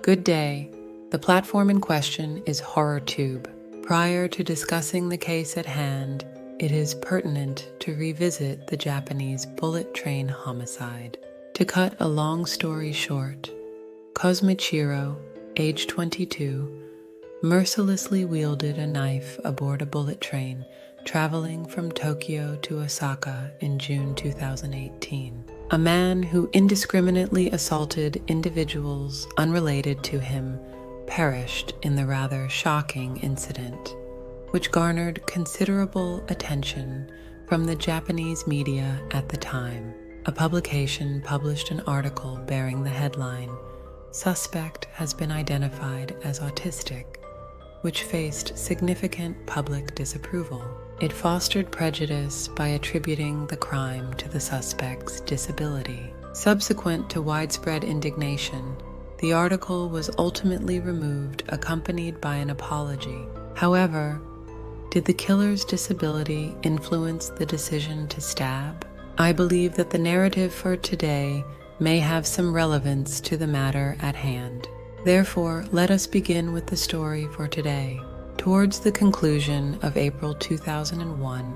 Good day. The platform in question is HorrorTube. Prior to discussing the case at hand, it is pertinent to revisit the Japanese bullet train homicide. To cut a long story short, Kozumichiro, age 22, mercilessly wielded a knife aboard a bullet train traveling from Tokyo to Osaka in June 2018. A man who indiscriminately assaulted individuals unrelated to him perished in the rather shocking incident, which garnered considerable attention from the Japanese media at the time. A publication published an article bearing the headline, "Suspect has been identified as autistic," which faced significant public disapproval. It fostered prejudice by attributing the crime to the suspect's disability. Subsequent to widespread indignation, the article was ultimately removed, accompanied by an apology. However, did the killer's disability influence the decision to stab? I believe that the narrative for today may have some relevance to the matter at hand. Therefore, let us begin with the story for today. Towards the conclusion of April 2001,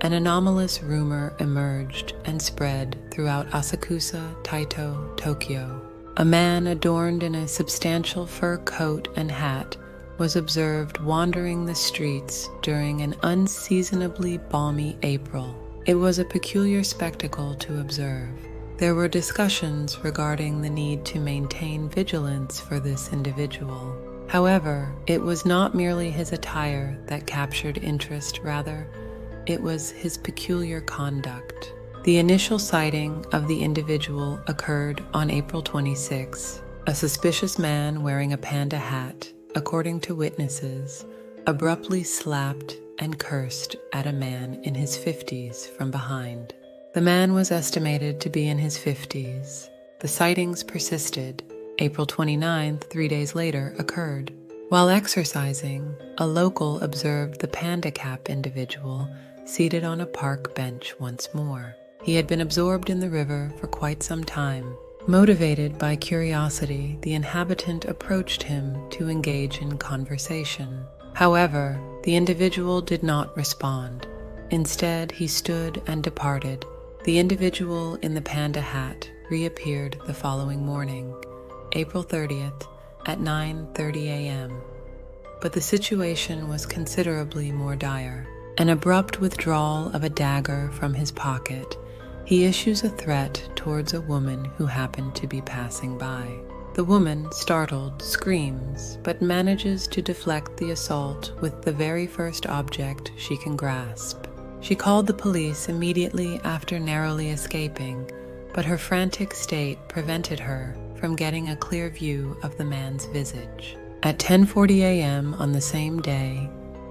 an anomalous rumor emerged and spread throughout Asakusa, Taito, Tokyo. A man adorned in a substantial fur coat and hat was observed wandering the streets during an unseasonably balmy April. It was a peculiar spectacle to observe. There were discussions regarding the need to maintain vigilance for this individual. However, it was not merely his attire that captured interest, rather, it was his peculiar conduct. The initial sighting of the individual occurred on April 26. A suspicious man wearing a panda hat, according to witnesses, abruptly slapped and cursed at a man in his 50s from behind. The man was estimated to be in his 50s. The sightings persisted. April 29th, 3 days later, occurred. While exercising, a local observed the panda cap individual seated on a park bench once more. He had been absorbed in the river for quite some time. Motivated by curiosity, the inhabitant approached him to engage in conversation. However, the individual did not respond. Instead, he stood and departed. The individual in the panda hat reappeared the following morning, April 30th, at 9:30 a.m. But the situation was considerably more dire. An abrupt withdrawal of a dagger from his pocket, he issues a threat towards a woman who happened to be passing by. The woman, startled, screams, but manages to deflect the assault with the very first object she can grasp. She called the police immediately after narrowly escaping, but her frantic state prevented her from getting a clear view of the man's visage. At 10:40 a.m. on the same day,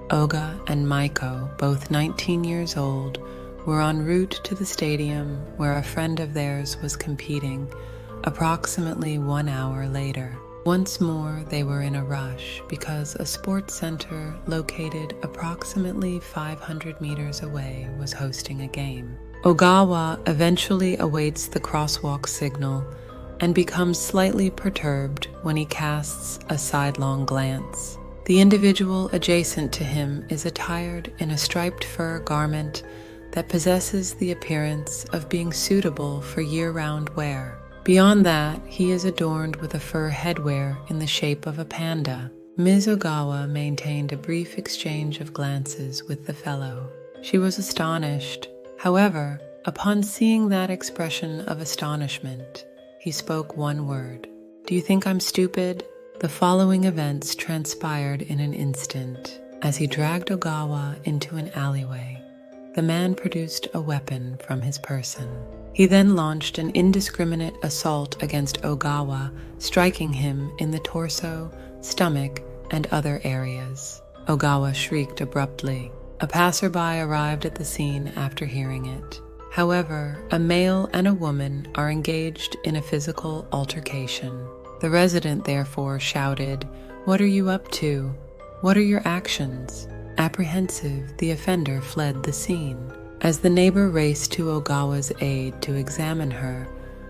Oga and Maiko, both 19 years old, were en route to the stadium where a friend of theirs was competing approximately 1 hour later. Once more, they were in a rush because a sports center located approximately 500 meters away was hosting a game. Ogawa eventually awaits the crosswalk signal and becomes slightly perturbed when he casts a sidelong glance. The individual adjacent to him is attired in a striped fur garment that possesses the appearance of being suitable for year-round wear. Beyond that, he is adorned with a fur headwear in the shape of a panda. Ms. Ogawa maintained a brief exchange of glances with the fellow. She was astonished. However, upon seeing that expression of astonishment, he spoke one word. "Do you think I'm stupid?" The following events transpired in an instant. As he dragged Ogawa into an alleyway, the man produced a weapon from his person. He then launched an indiscriminate assault against Ogawa, striking him in the torso, stomach, and other areas. Ogawa shrieked abruptly. A passerby arrived at the scene after hearing it. However, a male and a woman are engaged in a physical altercation. The resident therefore shouted, "What are you up to? What are your actions?" Apprehensive, the offender fled the scene. As the neighbor raced to Ogawa's aid to examine her,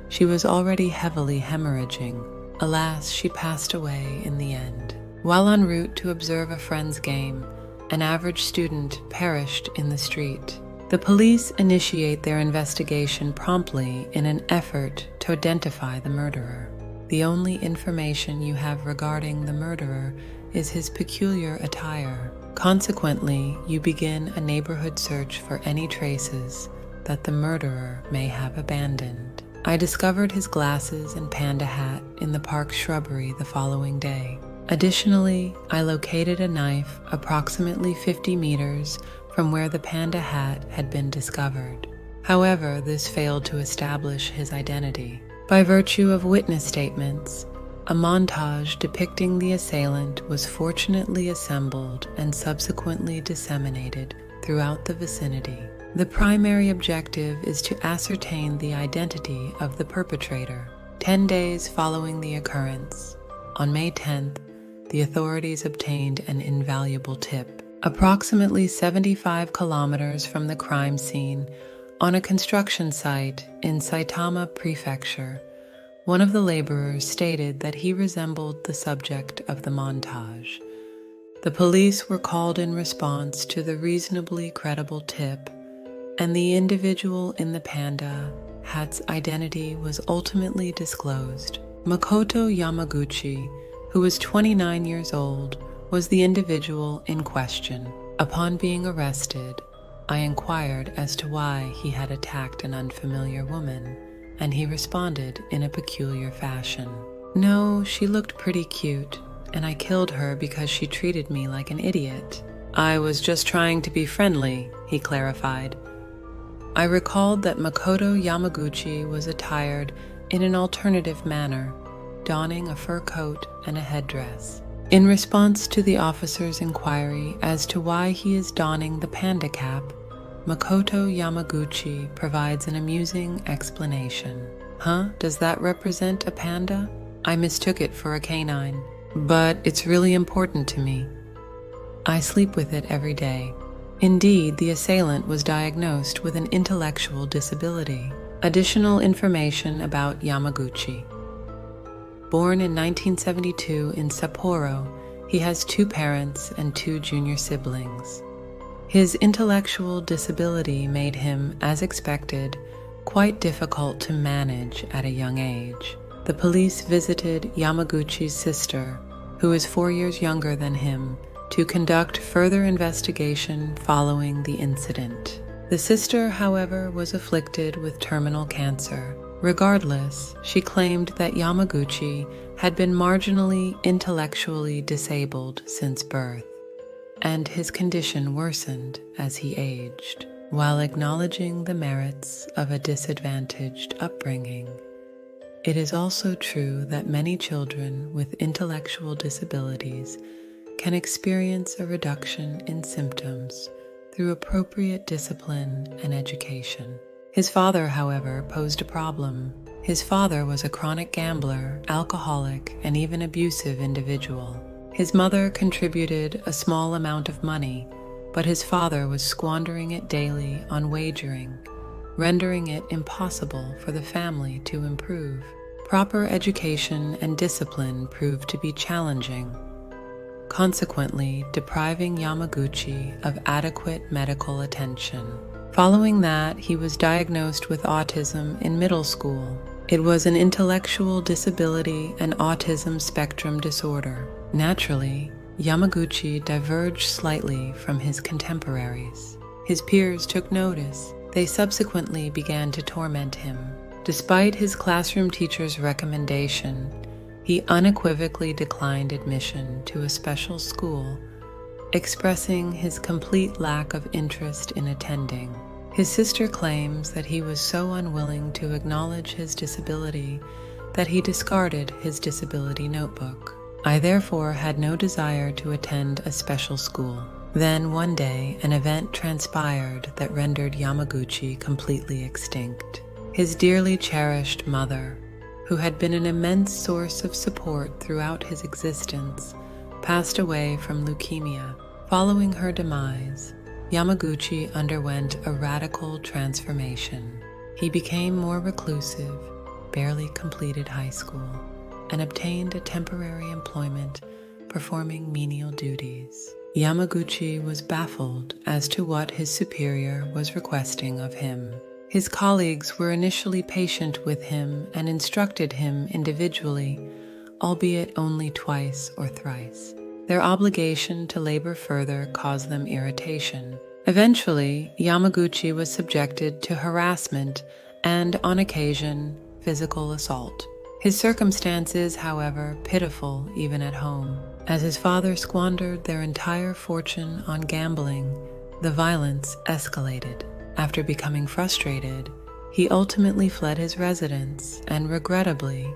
she was already heavily hemorrhaging. Alas, she passed away in the end. While en route to observe a friend's game, an average student perished in the street. The police initiate their investigation promptly in an effort to identify the murderer. The only information you have regarding the murderer is his peculiar attire. Consequently, you begin a neighborhood search for any traces that the murderer may have abandoned. I discovered his glasses and panda hat in the park shrubbery the following day. Additionally, I located a knife approximately 50 meters from where the panda hat had been discovered. However, this failed to establish his identity. By virtue of witness statements, a montage depicting the assailant was fortunately assembled and subsequently disseminated throughout the vicinity. The primary objective is to ascertain the identity of the perpetrator. 10 days following the occurrence, on May 10th, the authorities obtained an invaluable tip. Approximately 75 kilometers from the crime scene, on a construction site in Saitama Prefecture, one of the laborers stated that he resembled the subject of the montage. The police were called in response to the reasonably credible tip, and the individual in the panda hat's identity was ultimately disclosed. Makoto Yamaguchi, who was 29 years old, was the individual in question. Upon being arrested, I inquired as to why he had attacked an unfamiliar woman, and he responded in a peculiar fashion. No, she looked pretty cute, and I killed her because she treated me like an idiot. I was just trying to be friendly, he clarified. I recalled that Makoto Yamaguchi was attired in an alternative manner, donning a fur coat and a headdress. In response to the officer's inquiry as to why he is donning the panda cap, Makoto Yamaguchi provides an amusing explanation. Huh? Does that represent a panda? I mistook it for a canine, but it's really important to me. I sleep with it every day. Indeed, the assailant was diagnosed with an intellectual disability. Additional information about Yamaguchi. Born in 1972 in Sapporo, he has 2 parents and 2 junior siblings. His intellectual disability made him, as expected, quite difficult to manage at a young age. The police visited Yamaguchi's sister, who is 4 years younger than him, to conduct further investigation following the incident. The sister, however, was afflicted with terminal cancer. Regardless, she claimed that Yamaguchi had been marginally intellectually disabled since birth, and his condition worsened as he aged. While acknowledging the merits of a disadvantaged upbringing, it is also true that many children with intellectual disabilities can experience a reduction in symptoms through appropriate discipline and education. His father, however, posed a problem. His father was a chronic gambler, alcoholic, and even abusive individual. His mother contributed a small amount of money, but his father was squandering it daily on wagering, rendering it impossible for the family to improve. Proper education and discipline proved to be challenging, consequently depriving Yamaguchi of adequate medical attention. Following that, he was diagnosed with autism in middle school. It was an intellectual disability and autism spectrum disorder. Naturally, Yamaguchi diverged slightly from his contemporaries. His peers took notice. They subsequently began to torment him. Despite his classroom teacher's recommendation, he unequivocally declined admission to a special school, expressing his complete lack of interest in attending. His sister claims that he was so unwilling to acknowledge his disability that he discarded his disability notebook. I therefore had no desire to attend a special school. Then one day, an event transpired that rendered Yamaguchi completely extinct. His dearly cherished mother, who had been an immense source of support throughout his existence, passed away from leukemia. Following her demise, Yamaguchi underwent a radical transformation. He became more reclusive, barely completed high school, and obtained a temporary employment performing menial duties. Yamaguchi was baffled as to what his superior was requesting of him. His colleagues were initially patient with him and instructed him individually, albeit only twice or thrice. Their obligation to labor further caused them irritation. Eventually, Yamaguchi was subjected to harassment and, on occasion, physical assault. His circumstances, however, pitiful even at home. As his father squandered their entire fortune on gambling, the violence escalated. After becoming frustrated, he ultimately fled his residence and, regrettably,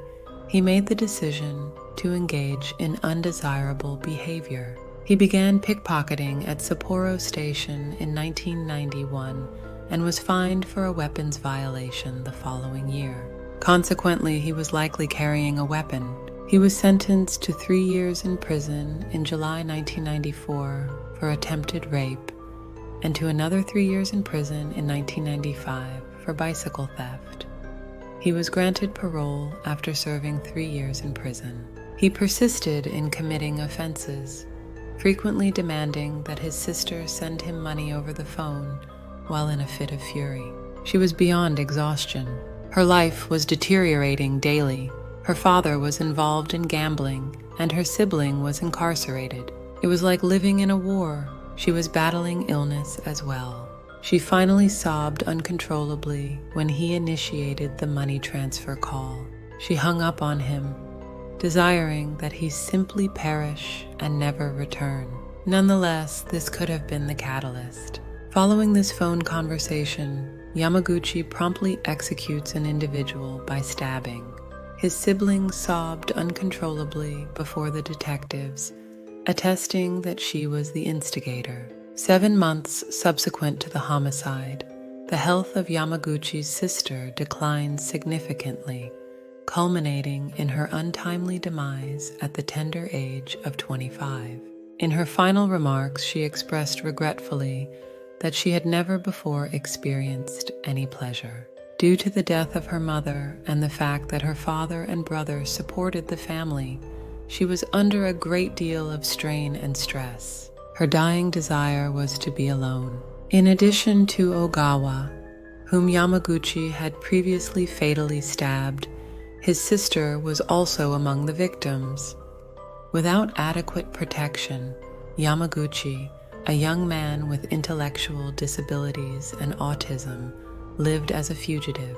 he made the decision to engage in undesirable behavior. He began pickpocketing at Sapporo Station in 1991 and was fined for a weapons violation the following year. Consequently, he was likely carrying a weapon. He was sentenced to 3 years in prison in July 1994 for attempted rape and to another 3 years in prison in 1995 for bicycle theft. He was granted parole after serving 3 years in prison. He persisted in committing offenses, frequently demanding that his sister send him money over the phone while in a fit of fury. She was beyond exhaustion. Her life was deteriorating daily. Her father was involved in gambling, and her sibling was incarcerated. It was like living in a war. She was battling illness as well. She finally sobbed uncontrollably when he initiated the money transfer call. She hung up on him, desiring that he simply perish and never return. Nonetheless, this could have been the catalyst. Following this phone conversation, Yamaguchi promptly executes an individual by stabbing. His siblings sobbed uncontrollably before the detectives, attesting that she was the instigator. 7 months subsequent to the homicide, the health of Yamaguchi's sister declined significantly, culminating in her untimely demise at the tender age of 25. In her final remarks, she expressed regretfully that she had never before experienced any pleasure. Due to the death of her mother and the fact that her father and brother supported the family, she was under a great deal of strain and stress. Her dying desire was to be alone. In addition to Ogawa, whom Yamaguchi had previously fatally stabbed, his sister was also among the victims. Without adequate protection, Yamaguchi, a young man with intellectual disabilities and autism, lived as a fugitive.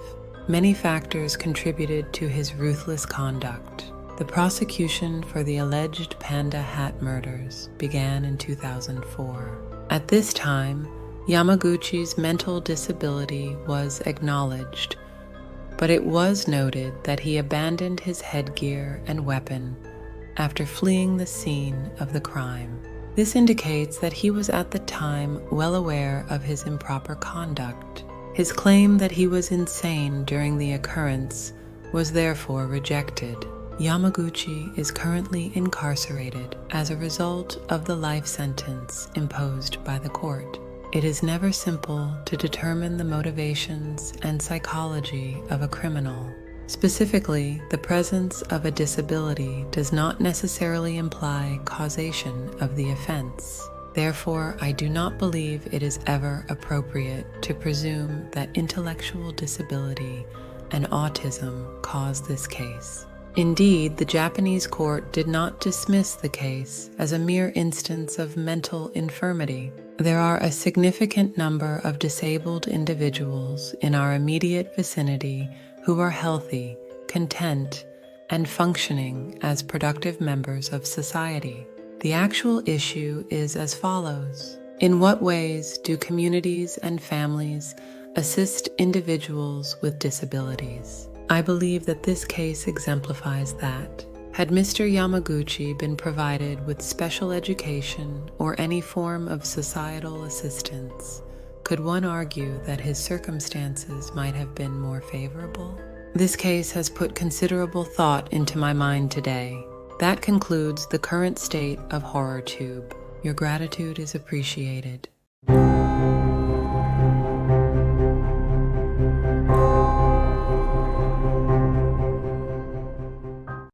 Many factors contributed to his ruthless conduct. The prosecution for the alleged Panda Hat murders began in 2004. At this time, Yamaguchi's mental disability was acknowledged, but it was noted that he abandoned his headgear and weapon after fleeing the scene of the crime. This indicates that he was at the time well aware of his improper conduct. His claim that he was insane during the occurrence was therefore rejected. Yamaguchi is currently incarcerated as a result of the life sentence imposed by the court. It is never simple to determine the motivations and psychology of a criminal. Specifically, the presence of a disability does not necessarily imply causation of the offense. Therefore, I do not believe it is ever appropriate to presume that intellectual disability and autism caused this case. Indeed, the Japanese court did not dismiss the case as a mere instance of mental infirmity. There are a significant number of disabled individuals in our immediate vicinity who are healthy, content, and functioning as productive members of society. The actual issue is as follows. In what ways do communities and families assist individuals with disabilities? I believe that this case exemplifies that. Had Mr. Yamaguchi been provided with special education or any form of societal assistance, could one argue that his circumstances might have been more favorable? This case has put considerable thought into my mind today. That concludes the current state of HorrorTube. Your gratitude is appreciated.